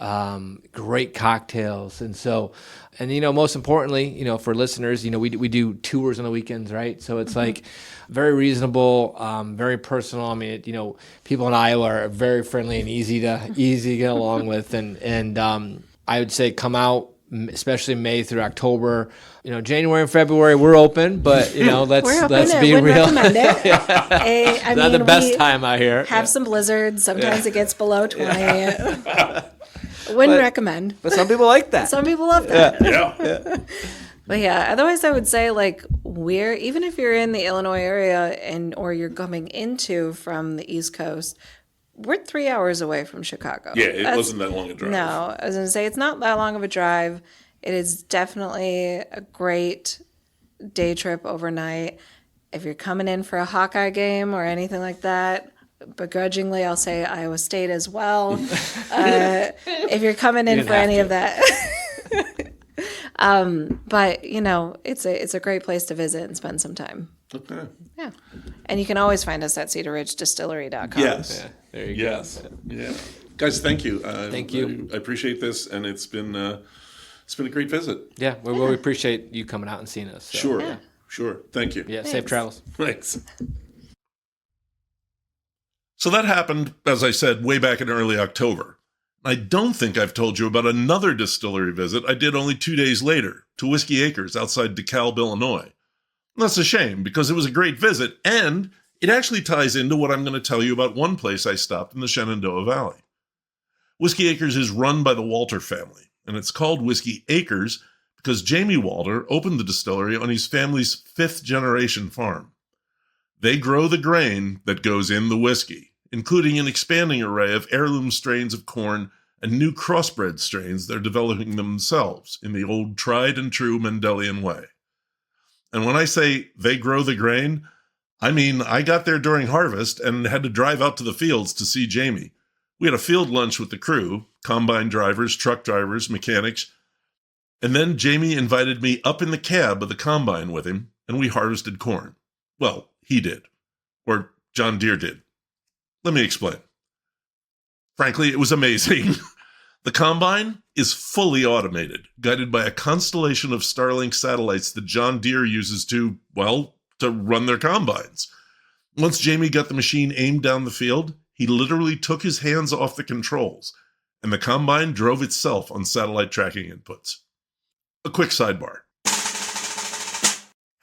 great cocktails. And so, most importantly, for listeners, we do tours on the weekends, right? So it's like very reasonable, very personal. I mean, people in Iowa are very friendly and easy to get along with. And I would say come out, especially May through October. January and February we're open, but let's be real. Recommend it. Not the best time out here. Have some blizzards. Sometimes it gets below 20. Wouldn't recommend. But some people like that. Some people love that. Yeah. But yeah, otherwise I would say even if you're in the Illinois area or you're coming into from the East Coast, we're 3 hours away from Chicago. Yeah, it wasn't that long a drive. No, I was going to say it's not that long of a drive. It is definitely a great day trip overnight. If you're coming in for a Hawkeye game or anything like that, begrudgingly, I'll say Iowa State as well. If you're coming in for any of that. But, it's a great place to visit and spend some time. Okay. Yeah. And you can always find us at cedarridgedistillery.com. Yes. Yeah, there you go. Yeah. Guys, thank you. Thank you. I appreciate this, and it's been a great visit. Yeah, we appreciate you coming out and seeing us. So. Sure. Yeah. Sure. Thank you. Yeah, safe travels. Thanks. So that happened, as I said, way back in early October. I don't think I've told you about another distillery visit I did only 2 days later to Whiskey Acres outside DeKalb, Illinois. And that's a shame because it was a great visit, and it actually ties into what I'm going to tell you about one place I stopped in the Shenandoah Valley. Whiskey Acres is run by the Walter family, and it's called Whiskey Acres because Jamie Walter opened the distillery on his family's fifth-generation farm. They grow the grain that goes in the whiskey, including an expanding array of heirloom strains of corn and new crossbred strains they're developing themselves in the old tried-and-true Mendelian way. And when I say they grow the grain, I mean I got there during harvest and had to drive out to the fields to see Jamie. We had a field lunch with the crew, combine drivers, truck drivers, mechanics, and then Jamie invited me up in the cab of the combine with him, and we harvested corn. Well, he did. Or John Deere did. Let me explain. Frankly, it was amazing. The combine is fully automated, guided by a constellation of Starlink satellites that John Deere uses to run their combines. Once Jamie got the machine aimed down the field, he literally took his hands off the controls, and the combine drove itself on satellite tracking inputs. A quick sidebar.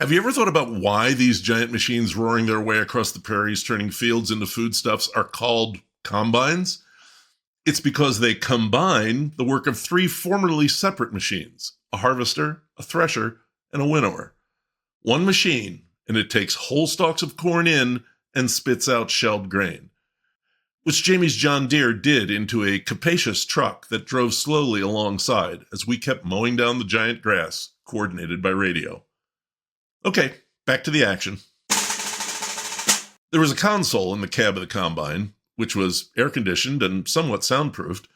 Have you ever thought about why these giant machines roaring their way across the prairies, turning fields into foodstuffs, are called combines? It's because they combine the work of three formerly separate machines, a harvester, a thresher, and a winnower. One machine, and it takes whole stalks of corn in and spits out shelled grain, which Jamie's John Deere did into a capacious truck that drove slowly alongside as we kept mowing down the giant grass, coordinated by radio. Okay, back to the action. There was a console in the cab of the combine, which was air-conditioned and somewhat soundproofed,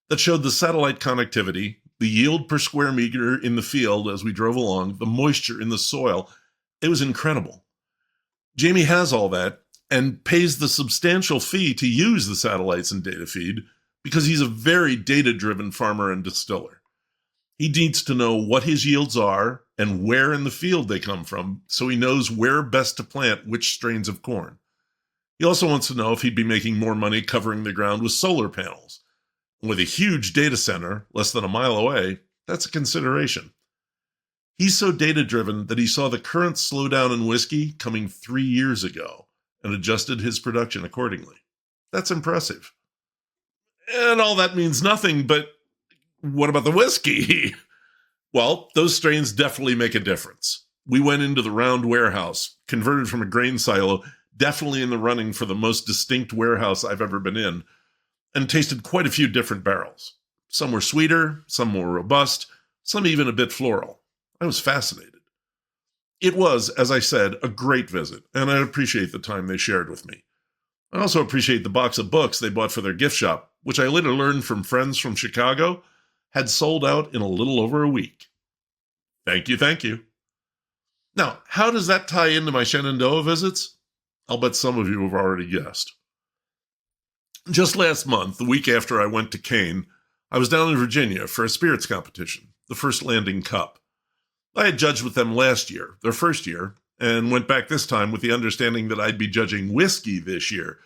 that showed the satellite connectivity, the yield per square meter in the field as we drove along, the moisture in the soil. It was incredible. Jamie has all that and pays the substantial fee to use the satellites and data feed because he's a very data-driven farmer and distiller. He needs to know what his yields are and where in the field they come from so he knows where best to plant which strains of corn. He also wants to know if he'd be making more money covering the ground with solar panels. And with a huge data center less than a mile away, that's a consideration. He's so data-driven that he saw the current slowdown in whiskey coming 3 years ago and adjusted his production accordingly. That's impressive. And all that means nothing, but what about the whiskey? Well, those strains definitely make a difference. We went into the round warehouse, converted from a grain silo, definitely in the running for the most distinct warehouse I've ever been in, and tasted quite a few different barrels. Some were sweeter, some more robust, some even a bit floral. I was fascinated. It was, as I said, a great visit, and I appreciate the time they shared with me. I also appreciate the box of books they bought for their gift shop, which I later learned from friends from Chicago had sold out in a little over a week. Thank you, thank you. Now, how does that tie into my Shenandoah visits? I'll bet some of you have already guessed. Just last month, the week after I went to Kane, I was down in Virginia for a spirits competition, the First Landing Cup. I had judged with them last year, their first year, and went back this time with the understanding that I'd be judging whiskey this year,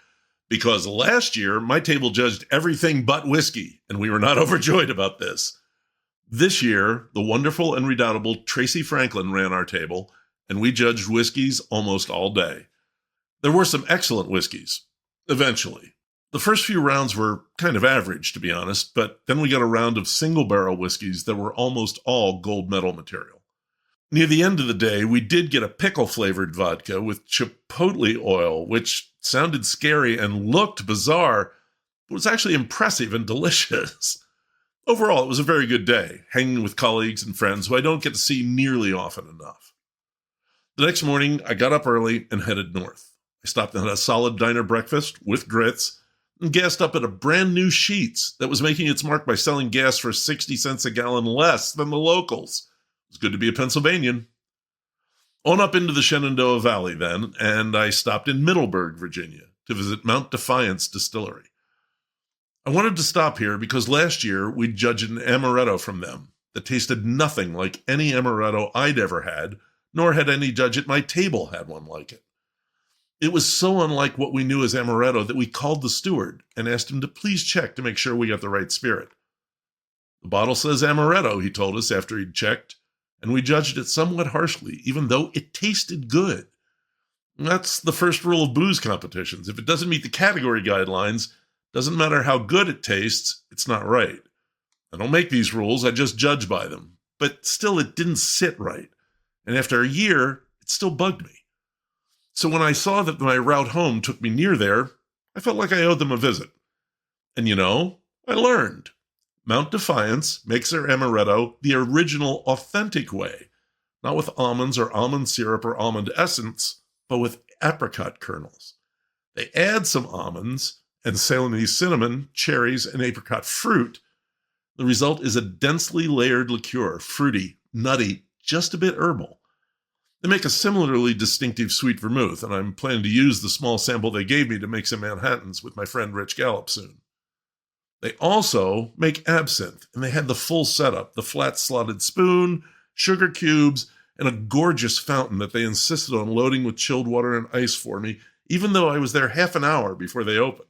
because last year my table judged everything but whiskey, and we were not overjoyed about this. This year, the wonderful and redoubtable Tracy Franklin ran our table, and we judged whiskeys almost all day. There were some excellent whiskeys, eventually. The first few rounds were kind of average, to be honest, but then we got a round of single-barrel whiskeys that were almost all gold medal material. Near the end of the day, we did get a pickle-flavored vodka with chipotle oil, which sounded scary and looked bizarre, but was actually impressive and delicious. Overall, it was a very good day, hanging with colleagues and friends who I don't get to see nearly often enough. The next morning, I got up early and headed north. I stopped and had a solid diner breakfast with grits and gassed up at a brand new Sheetz that was making its mark by selling gas for 60 cents a gallon less than the locals. It was good to be a Pennsylvanian. On up into the Shenandoah Valley then, and I stopped in Middleburg, Virginia, to visit Mount Defiance Distillery. I wanted to stop here because last year we'd judged an amaretto from them that tasted nothing like any amaretto I'd ever had, nor had any judge at my table had one like it. It was so unlike what we knew as amaretto that we called the steward and asked him to please check to make sure we got the right spirit. The bottle says amaretto, he told us after he'd checked, and we judged it somewhat harshly, even though it tasted good. And that's the first rule of booze competitions. If it doesn't meet the category guidelines, doesn't matter how good it tastes, it's not right. I don't make these rules, I just judge by them. But still, it didn't sit right. And after a year, it still bugged me. So when I saw that my route home took me near there, I felt like I owed them a visit. And I learned. Mount Defiance makes their amaretto the original, authentic way. Not with almonds or almond syrup or almond essence, but with apricot kernels. They add some almonds and Ceylonese cinnamon, cherries, and apricot fruit. The result is a densely layered liqueur, fruity, nutty, just a bit herbal. They make a similarly distinctive sweet vermouth, and I'm planning to use the small sample they gave me to make some Manhattans with my friend Rich Gallup soon. They also make absinthe, and they had the full setup, the flat-slotted spoon, sugar cubes, and a gorgeous fountain that they insisted on loading with chilled water and ice for me, even though I was there half an hour before they opened.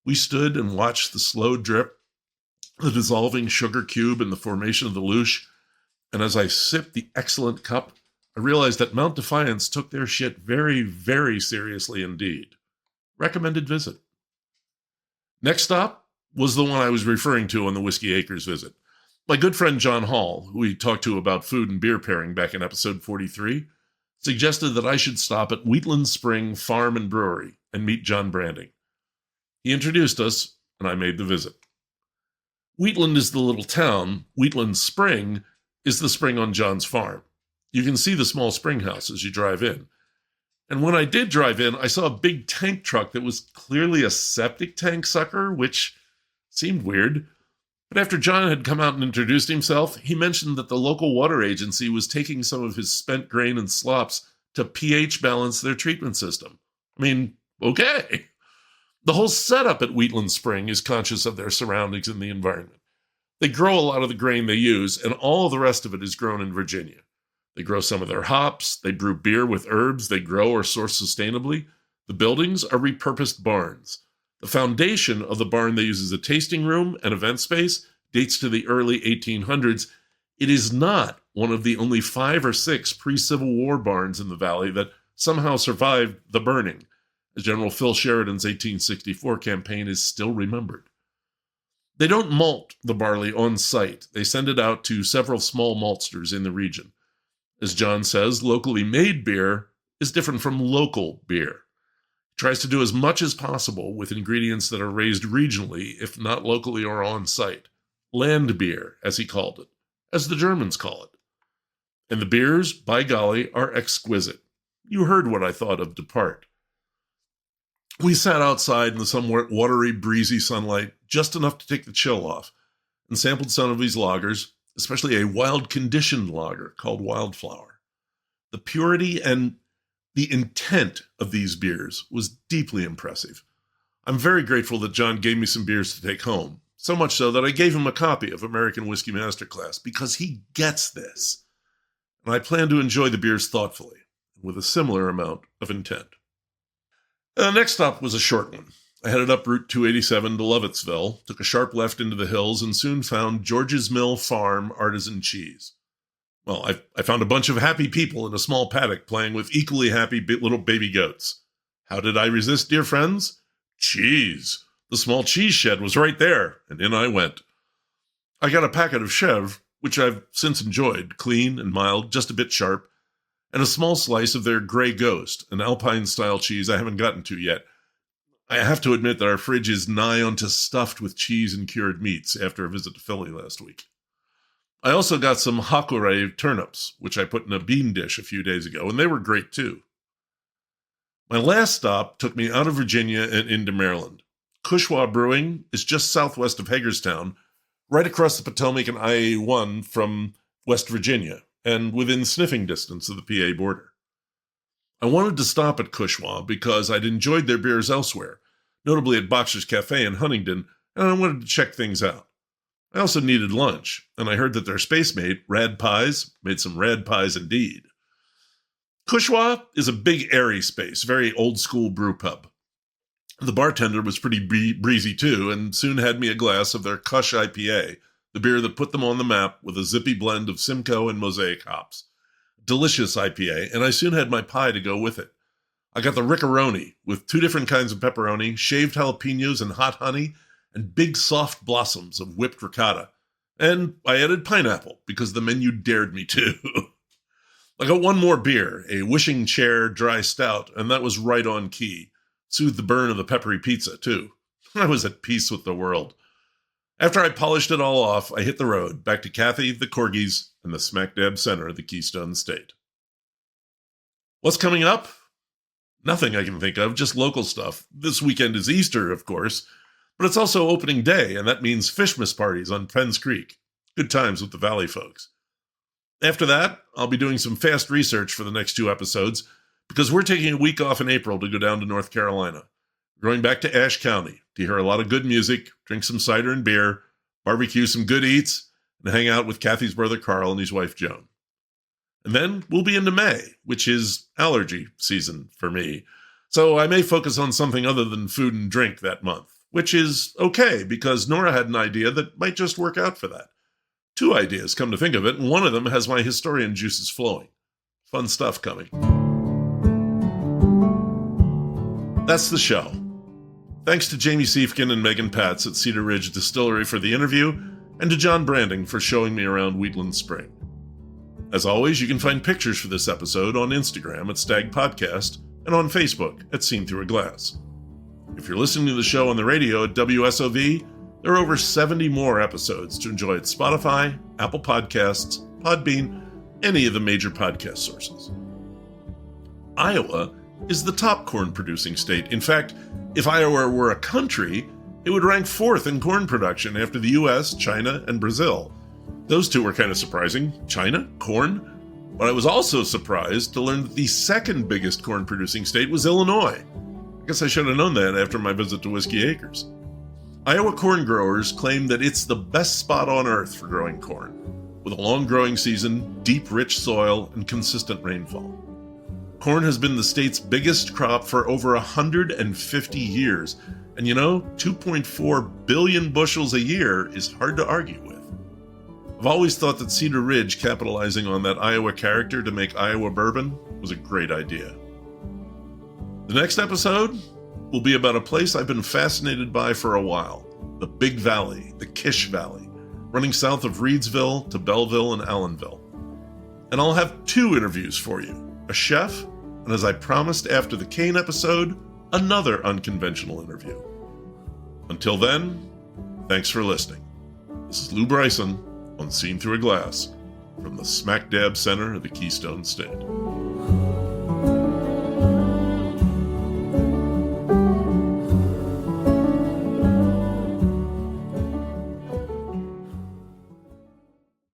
We stood and watched the slow drip, the dissolving sugar cube, and the formation of the louche, and as I sipped the excellent cup, I realized that Mount Defiance took their shit very, very seriously indeed. Recommended visit. Next stop was the one I was referring to on the Whiskey Acres visit. My good friend John Hall, who we talked to about food and beer pairing back in episode 43, suggested that I should stop at Wheatland Spring Farm and Brewery and meet John Branding. He introduced us, and I made the visit. Wheatland is the little town. Wheatland Spring is the spring on John's farm. You can see the small spring house as you drive in. And when I did drive in, I saw a big tank truck that was clearly a septic tank sucker, which seemed weird. But after John had come out and introduced himself, he mentioned that the local water agency was taking some of his spent grain and slops to pH balance their treatment system. I mean, okay. The whole setup at Wheatland Spring is conscious of their surroundings and the environment. They grow a lot of the grain they use, and all the rest of it is grown in Virginia. They grow some of their hops, they brew beer with herbs they grow or source sustainably. The buildings are repurposed barns. The foundation of the barn they use as a tasting room and event space dates to the early 1800s. It is not one of the only 5 or 6 pre-Civil War barns in the valley that somehow survived the burning, as General Phil Sheridan's 1864 campaign is still remembered. They don't malt the barley on site. They send it out to several small maltsters in the region. As John says, locally made beer is different from local beer. He tries to do as much as possible with ingredients that are raised regionally, if not locally or on site. Land beer, as he called it, as the Germans call it. And the beers, by golly, are exquisite. You heard what I thought of Depart. We sat outside in the somewhat watery, breezy sunlight, just enough to take the chill off, and sampled some of these lagers, especially a wild-conditioned lager called Wildflower. The purity and The intent of these beers was deeply impressive. I'm very grateful that John gave me some beers to take home, so much so that I gave him a copy of American Whiskey Masterclass because he gets this. And I plan to enjoy the beers thoughtfully, with a similar amount of intent. The next stop was a short one. I headed up Route 287 to Lovettsville, took a sharp left into the hills, and soon found George's Mill Farm Artisan Cheese. Well, I found a bunch of happy people in a small paddock playing with equally happy little baby goats. How did I resist, dear friends? Cheese. The small cheese shed was right there, and in I went. I got a packet of Chèvre, which I've since enjoyed, clean and mild, just a bit sharp, and a small slice of their Grey Ghost, an Alpine-style cheese I haven't gotten to yet. I have to admit that our fridge is nigh onto stuffed with cheese and cured meats after a visit to Philly last week. I also got some Hakure turnips, which I put in a bean dish a few days ago, and they were great too. My last stop took me out of Virginia and into Maryland. Cushwa Brewing is just southwest of Hagerstown, right across the Potomac and I-81 from West Virginia, and within sniffing distance of the PA border. I wanted to stop at Cushwa because I'd enjoyed their beers elsewhere, notably at Boxer's Cafe in Huntingdon, and I wanted to check things out. I also needed lunch, and I heard that their space mate, Rad Pies, made some rad pies indeed. Cushwa is a big airy space, very old-school brew pub. The bartender was pretty breezy too, and soon had me a glass of their Kush IPA, the beer that put them on the map with a zippy blend of Simcoe and Mosaic hops. Delicious IPA, and I soon had my pie to go with it. I got the Riccaroni, with 2 different kinds of pepperoni, shaved jalapenos and hot honey, and big soft blossoms of whipped ricotta. And I added pineapple, because the menu dared me to. I got one more beer, a Wishing Chair dry stout, and that was right on key. Soothed the burn of the peppery pizza, too. I was at peace with the world. After I polished it all off, I hit the road, back to Kathy, the Corgis, and the smack dab center of the Keystone State. What's coming up? Nothing I can think of, just local stuff. This weekend is Easter, of course, but it's also opening day, and that means Fishmas parties on Penns Creek. Good times with the Valley folks. After that, I'll be doing some fast research for the next 2 episodes, because we're taking a week off in April to go down to North Carolina. We're going back to Ashe County to hear a lot of good music, drink some cider and beer, barbecue some good eats, and hang out with Kathy's brother Carl and his wife Joan. And then we'll be into May, which is allergy season for me. So I may focus on something other than food and drink that month, which is okay because Nora had an idea that might just work out for that. 2 ideas, come to think of it, and one of them has my historian juices flowing. Fun stuff coming. That's the show. Thanks to Jamie Siefert and Megan Patz at Cedar Ridge Distillery for the interview, and to John Branding for showing me around Wheatland Spring. As always, you can find pictures for this episode on Instagram at Stag Podcast and on Facebook at Seen Through a Glass. If you're listening to the show on the radio at WSOV, there are over 70 more episodes to enjoy at Spotify, Apple Podcasts, Podbean, any of the major podcast sources. Iowa is the top corn-producing state. In fact, if Iowa were a country, it would rank 4th in corn production after the U.S., China, and Brazil. Those 2 were kind of surprising. China? Corn? But I was also surprised to learn that the second biggest corn-producing state was Illinois. I guess I should have known that after my visit to Whiskey Acres. Iowa corn growers claim that it's the best spot on earth for growing corn, with a long growing season, deep, rich soil, and consistent rainfall. Corn has been the state's biggest crop for over 150 years, and 2.4 billion bushels a year is hard to argue with. I've always thought that Cedar Ridge capitalizing on that Iowa character to make Iowa bourbon was a great idea. The next episode will be about a place I've been fascinated by for a while, the Big Valley, the Kish Valley, running south of Reedsville to Belleville and Allenville. And I'll have 2 interviews for you, a chef, and as I promised after the Kane episode, another unconventional interview. Until then, thanks for listening. This is Lou Bryson on Seen Through a Glass from the smack dab center of the Keystone State.